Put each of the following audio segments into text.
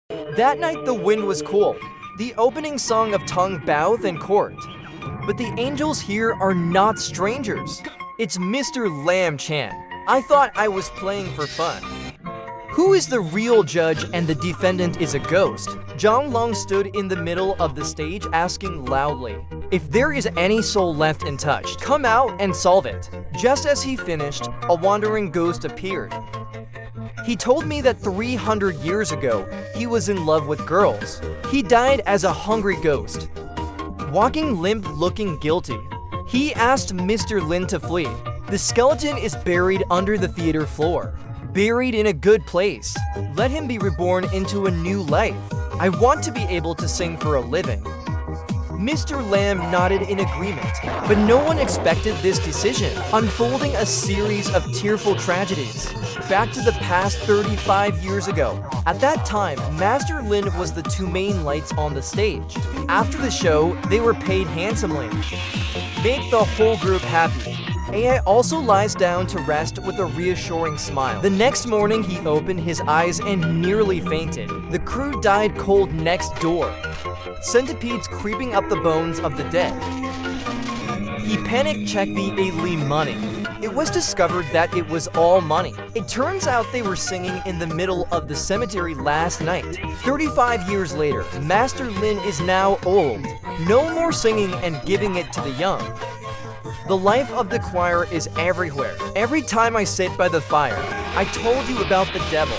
That night the wind was cool, the opening song of Tongue Bowth and Court. But the angels here are not strangers. It's Mr. Lam Chan. I thought I was playing for fun. Who is the real judge and the defendant is a ghost? Zhang Long stood in the middle of the stage asking loudly, "If there is any soul left untouched, come out and solve it." Just as he finished, a wandering ghost appeared. He told me that 300 years ago, he was in love with girls. He died as a hungry ghost, walking limp looking guilty. He asked Mr. Lin to flee. The skeleton is buried under the theater floor. Buried in a good place. Let him be reborn into a new life. I want to be able to sing for a living. Mr. Lam nodded in agreement, but no one expected this decision, unfolding a series of tearful tragedies. Back to the past 35 years ago. At that time, Master Lin was the two main lights on the stage. After the show, they were paid handsomely. Make the whole group happy. AI also lies down to rest with a reassuring smile. The next morning, he opened his eyes and nearly fainted. The crew died cold next door. Centipedes creeping up the bones of the dead. He panic-checked the Ailey money. It was discovered that it was all money. It turns out they were singing in the middle of the cemetery last night. 35 years later, Master Lin is now old. No more singing and giving it to the young. The life of the choir is everywhere. Every time I sit by the fire, I told you about the devil.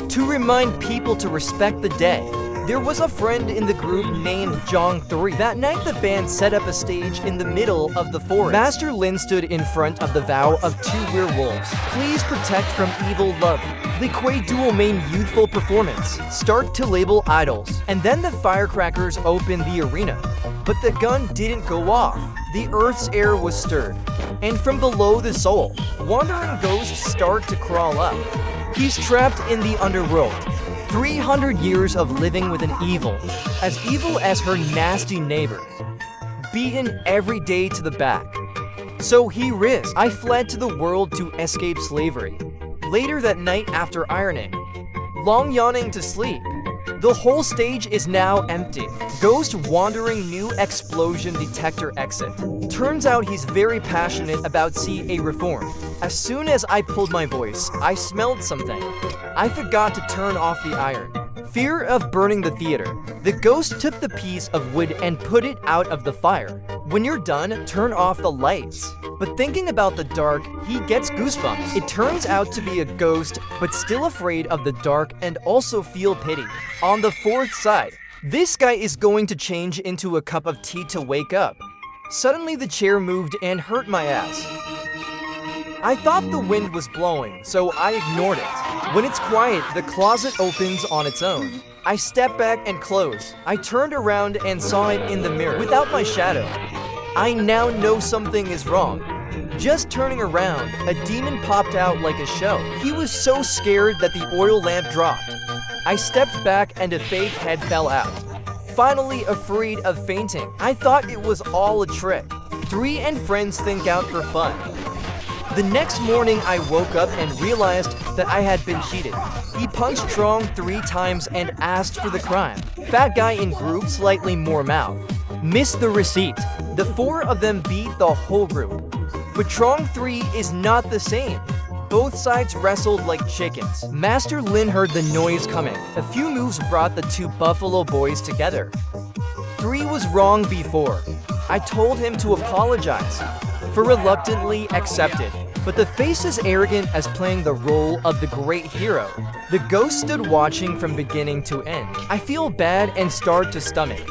To remind people to respect the dead. There was a friend in the group named Zhang 3. That night the band set up a stage in the middle of the forest. Master Lin stood in front of the vow of two werewolves. Please protect from evil love. The Kuei duel main youthful performance. Start to label idols. And then the firecrackers opened the arena. But the gun didn't go off. The earth's air was stirred. And from below the soul, wandering ghosts start to crawl up. He's trapped in the underworld. 300 years of living with an evil as her nasty neighbor. Beaten every day to the back. So he risked. I fled to the world to escape slavery. Later that night after ironing, long yawning to sleep, the whole stage is now empty. Ghost wandering new explosion detector exit. Turns out he's very passionate about CA reform. As soon as I pulled my voice, I smelled something. I forgot to turn off the iron. Fear of burning the theater. The ghost took the piece of wood and put it out of the fire. When you're done, turn off the lights. But thinking about the dark, he gets goosebumps. It turns out to be a ghost, but still afraid of the dark and also feel pity. On the fourth side, this guy is going to change into a cup of tea to wake up. Suddenly the chair moved and hurt my ass. I thought the wind was blowing, so I ignored it. When it's quiet, the closet opens on its own. I step back and close. I turned around and saw it in the mirror, without my shadow. I now know something is wrong. Just turning around, a demon popped out like a show. He was so scared that the oil lamp dropped. I stepped back and a fake head fell out. Finally afraid of fainting. I thought it was all a trick. 3 and friends think out for fun. The next morning I woke up and realized that I had been cheated. He punched Trong 3 times and asked for the crime. Fat guy in group, slightly more mouth. Missed the receipt. The 4 of them beat the whole group. But Trong 3 is not the same. Both sides wrestled like chickens. Master Lin heard the noise coming. A few moves brought the 2 Buffalo boys together. 3 was wrong before. I told him to apologize. For reluctantly accepted. But the face is arrogant as playing the role of the great hero. The ghost stood watching from beginning to end. I feel bad and start to stomach.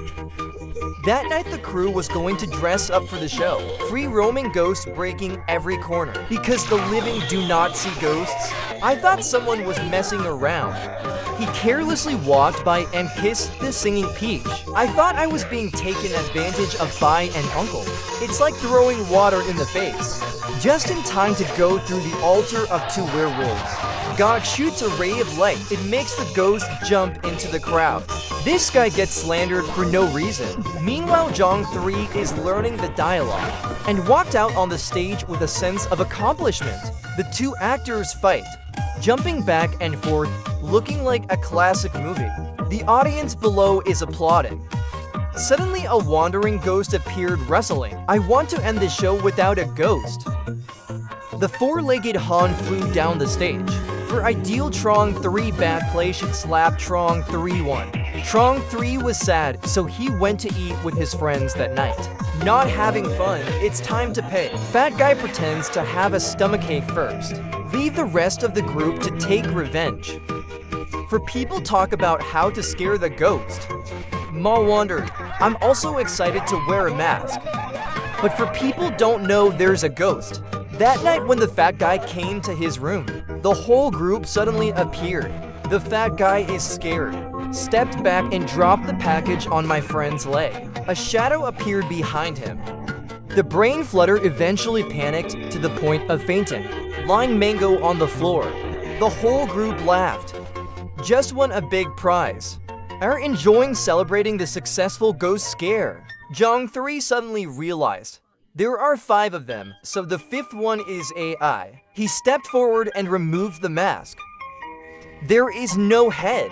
That night the crew was going to dress up for the show. Free roaming ghosts breaking every corner. Because the living do not see ghosts, I thought someone was messing around. He carelessly walked by and kissed the singing Peach. I thought I was being taken advantage of by an uncle. It's like throwing water in the face. Just in time to go through the altar of 2 werewolves. God shoots a ray of light. It makes the ghost jump into the crowd. This guy gets slandered for no reason. Meanwhile, Zhang 3 is learning the dialogue and walked out on the stage with a sense of accomplishment. The 2 actors fight, jumping back and forth, looking like a classic movie. The audience below is applauding. Suddenly, a wandering ghost appeared wrestling. I want to end the show without a ghost. The four-legged Han flew down the stage. For ideal Trong 3 bad play should slap Trong 3-1. Trong 3 was sad, so he went to eat with his friends that night. Not having fun, it's time to pay. Fat guy pretends to have a stomachache first. Leave the rest of the group to take revenge. For people talk about how to scare the ghost. Ma wondered, I'm also excited to wear a mask. But for people don't know there's a ghost. That night when the fat guy came to his room, the whole group suddenly appeared. The fat guy is scared, stepped back and dropped the package on my friend's leg. A shadow appeared behind him. The brain flutter eventually panicked to the point of fainting, lying mango on the floor. The whole group laughed. Just won a big prize. Are enjoying celebrating the successful ghost scare. Jong 3 suddenly realized there are 5 of them, so the 5th one is AI. He stepped forward and removed the mask. There is no head.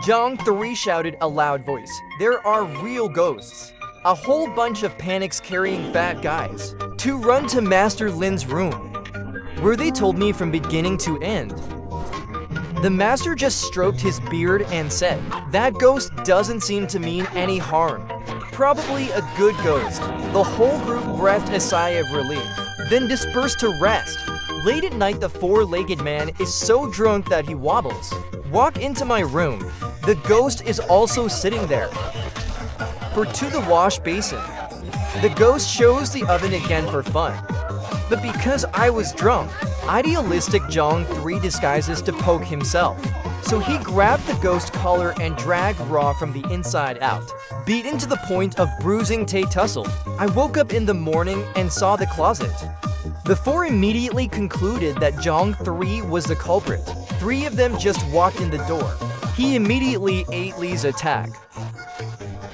Jong 3 shouted a loud voice. There are real ghosts. A whole bunch of panics carrying fat guys to run to Master Lin's room, where they told me from beginning to end. The master just stroked his beard and said, that ghost doesn't seem to mean any harm. Probably a good ghost. The whole group breathed a sigh of relief, then dispersed to rest. Late at night, the four-legged man is so drunk that he wobbles. Walk into my room. The ghost is also sitting there. For to the wash basin. The ghost shows the oven again for fun. But because I was drunk, idealistic Jong 3 disguises to poke himself. So he grabbed the ghost collar and dragged Raw from the inside out, beaten to the point of bruising Tay Tussle. I woke up in the morning and saw the closet. The 4 immediately concluded that Jong 3 was the culprit. 3 of them just walked in the door. He immediately ate Lee's attack.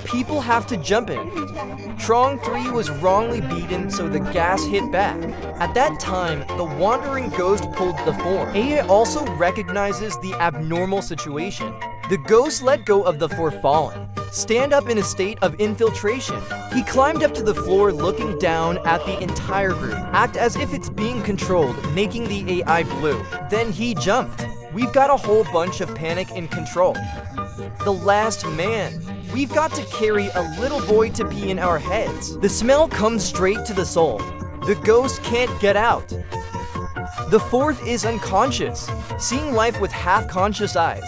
People have to jump in. Trong 3 was wrongly beaten, so the gas hit back. At that time, the wandering ghost pulled the form. AI also recognizes the abnormal situation. The ghost let go of the 4 fallen. Stand up in a state of infiltration. He climbed up to the floor looking down at the entire group. Act as if it's being controlled, making the AI blue. Then he jumped. We've got a whole bunch of panic in control. The last man. We've got to carry a little boy to pee in our heads. The smell comes straight to the soul. The ghost can't get out. The 4th is unconscious, seeing life with half-conscious eyes.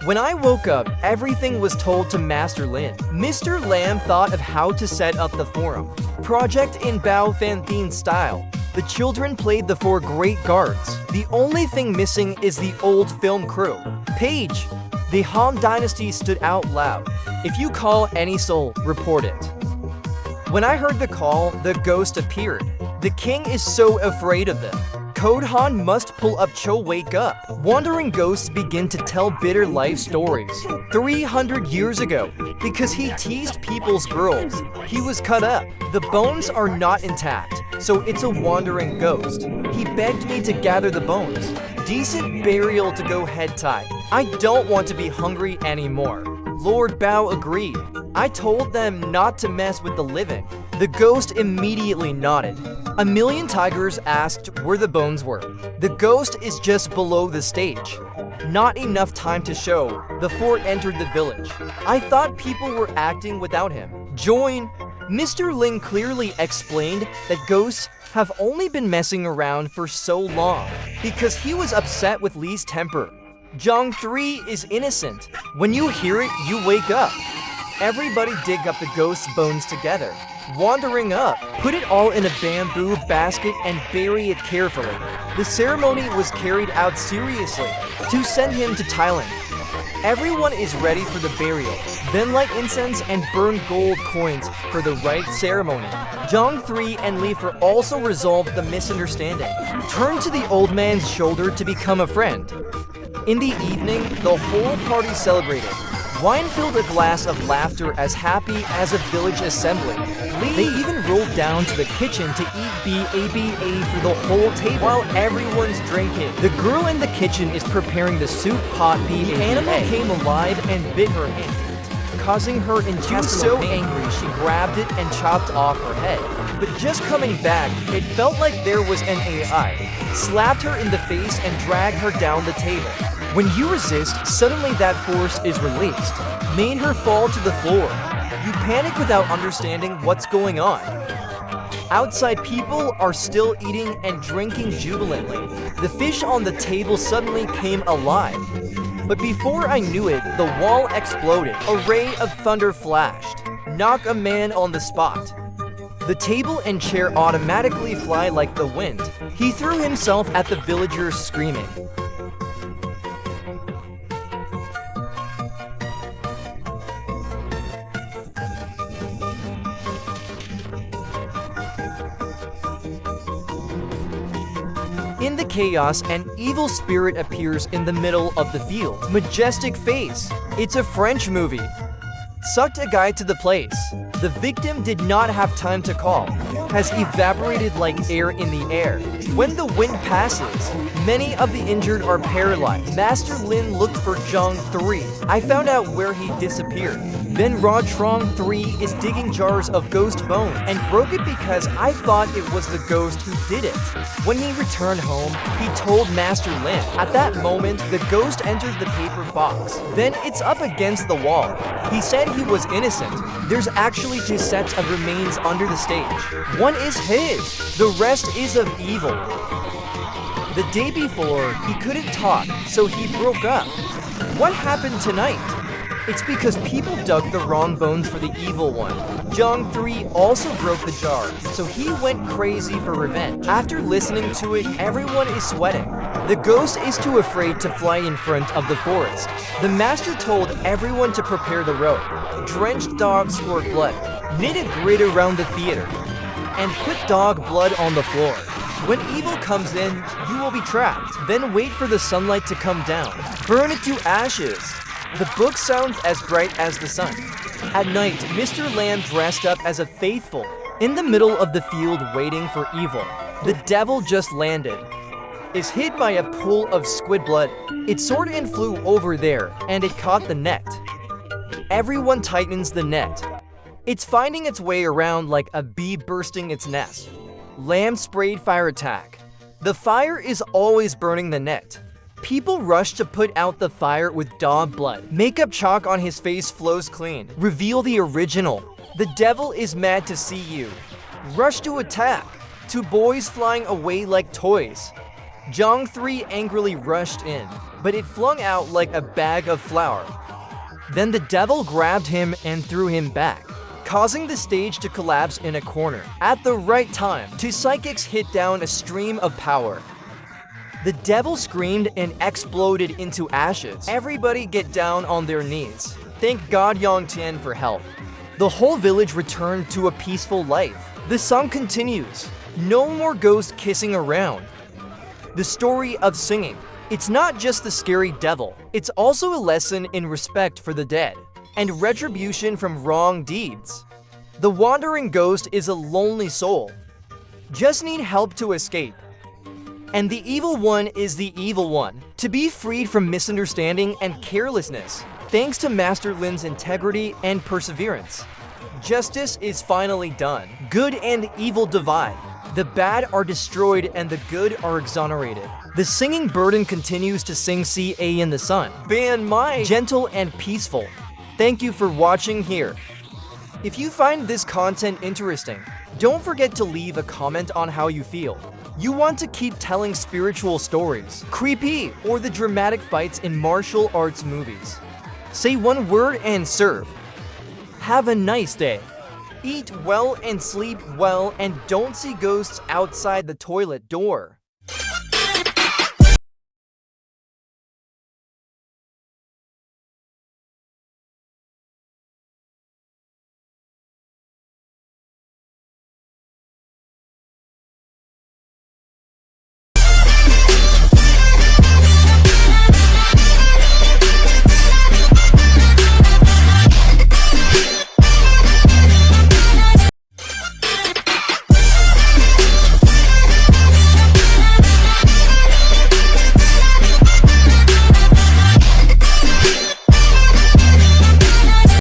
When I woke up, everything was told to Master Lin. Mr. Lam thought of how to set up the forum. Project in Bao Fan Thien style. The children played the 4 great guards. The only thing missing is the old film crew. Page. The Han Dynasty stood out loud. If you call any soul, report it. When I heard the call, the ghost appeared. The king is so afraid of them. Code Han must pull up Cho wake up. Wandering ghosts begin to tell bitter life stories. 300 years ago, because he teased people's girls, he was cut up. The bones are not intact, so it's a wandering ghost. He begged me to gather the bones. Decent burial to go head tie. I don't want to be hungry anymore. Lord Bao agreed. I told them not to mess with the living. The ghost immediately nodded. A million tigers asked where the bones were. The ghost is just below the stage. Not enough time to show. The 4 entered the village. I thought people were acting without him. Join. Mr. Ling clearly explained that ghosts have only been messing around for so long because he was upset with Lee's temper. Jong 3 is innocent. When you hear it, you wake up. Everybody dig up the ghost's bones together. Wandering up, put it all in a bamboo basket and bury it carefully. The ceremony was carried out seriously to send him to Thailand. Everyone is ready for the burial, then light incense and burn gold coins for the right ceremony. Jong 3 and Leifer also resolved the misunderstanding. Turned to the old man's shoulder to become a friend. In the evening, the whole party celebrated. Wine filled a glass of laughter as happy as a village assembly. They even rolled down to the kitchen to eat BABA for the whole table while everyone's drinking. The girl in the kitchen is preparing the soup pot. The animal came alive and bit her hand, causing her intestinal pain. Angry, she grabbed it and chopped off her head. But just coming back, it felt like there was an AI, slapped her in the face and dragged her down the table. When you resist, suddenly that force is released, made her fall to the floor. You panic without understanding what's going on. Outside, people are still eating and drinking jubilantly. The fish on the table suddenly came alive. But before I knew it, the wall exploded. A ray of thunder flashed, knocked a man on the spot. The table and chair automatically fly like the wind. He threw himself at the villagers, screaming. In the chaos, an evil spirit appears in the middle of the field. Majestic face. It's a French movie. Sucked a guy to the place. The victim did not have time to call. Has evaporated like air in the air. When the wind passes, many of the injured are paralyzed. Master Lin looked for Zhang 3. I found out where he disappeared. Then Rod Trong 3 is digging jars of ghost bones and broke it because I thought it was the ghost who did it. When he returned home, he told Master Lin. At that moment, the ghost entered the paper box. Then it's up against the wall. He said he was innocent. There's actually 2 sets of remains under the stage. One is his. The rest is of evil. The day before, he couldn't talk, so he broke up. What happened tonight? It's because people dug the wrong bones for the evil one. Zhang 3 also broke the jar, so he went crazy for revenge. After listening to it, everyone is sweating. The ghost is too afraid to fly in front of the forest. The master told everyone to prepare the rope. Drenched dog squirt blood. Knit a grid around the theater. And put dog blood on the floor. When evil comes in, you will be trapped. Then wait for the sunlight to come down. Burn it to ashes. The book sounds as bright as the sun. At night, Mr. Lamb dressed up as a faithful, in the middle of the field waiting for evil. The devil just landed. Is hit by a pool of squid blood. It soared and flew over there, and it caught the net. Everyone tightens the net. It's finding its way around like a bee bursting its nest. Lamb sprayed fire attack. The fire is always burning the net. People rush to put out the fire with dog blood. Makeup chalk on his face flows clean. Reveal the original. The devil is mad to see you. Rush to attack. 2 boys flying away like toys. Zhang 3 angrily rushed in, but it flung out like a bag of flour. Then the devil grabbed him and threw him back, causing the stage to collapse in a corner. At the right time, 2 psychics hit down a stream of power. The devil screamed and exploded into ashes. Everybody get down on their knees. Thank God Yang Tian for help. The whole village returned to a peaceful life. The song continues. No more ghosts kissing around. The story of singing. It's not just the scary devil. It's also a lesson in respect for the dead and retribution from wrong deeds. The wandering ghost is a lonely soul. Just need help to escape. And the evil one is the evil one, to be freed from misunderstanding and carelessness, thanks to Master Lin's integrity and perseverance. Justice is finally done. Good and evil divide. The bad are destroyed and the good are exonerated. The singing burden continues to sing CA in the sun. Ban my gentle and peaceful. Thank you for watching here. If you find this content interesting, don't forget to leave a comment on how you feel. You want to keep telling spiritual stories, creepy, or the dramatic fights in martial arts movies. Say one word and serve. Have a nice day. Eat well and sleep well, and don't see ghosts outside the toilet door.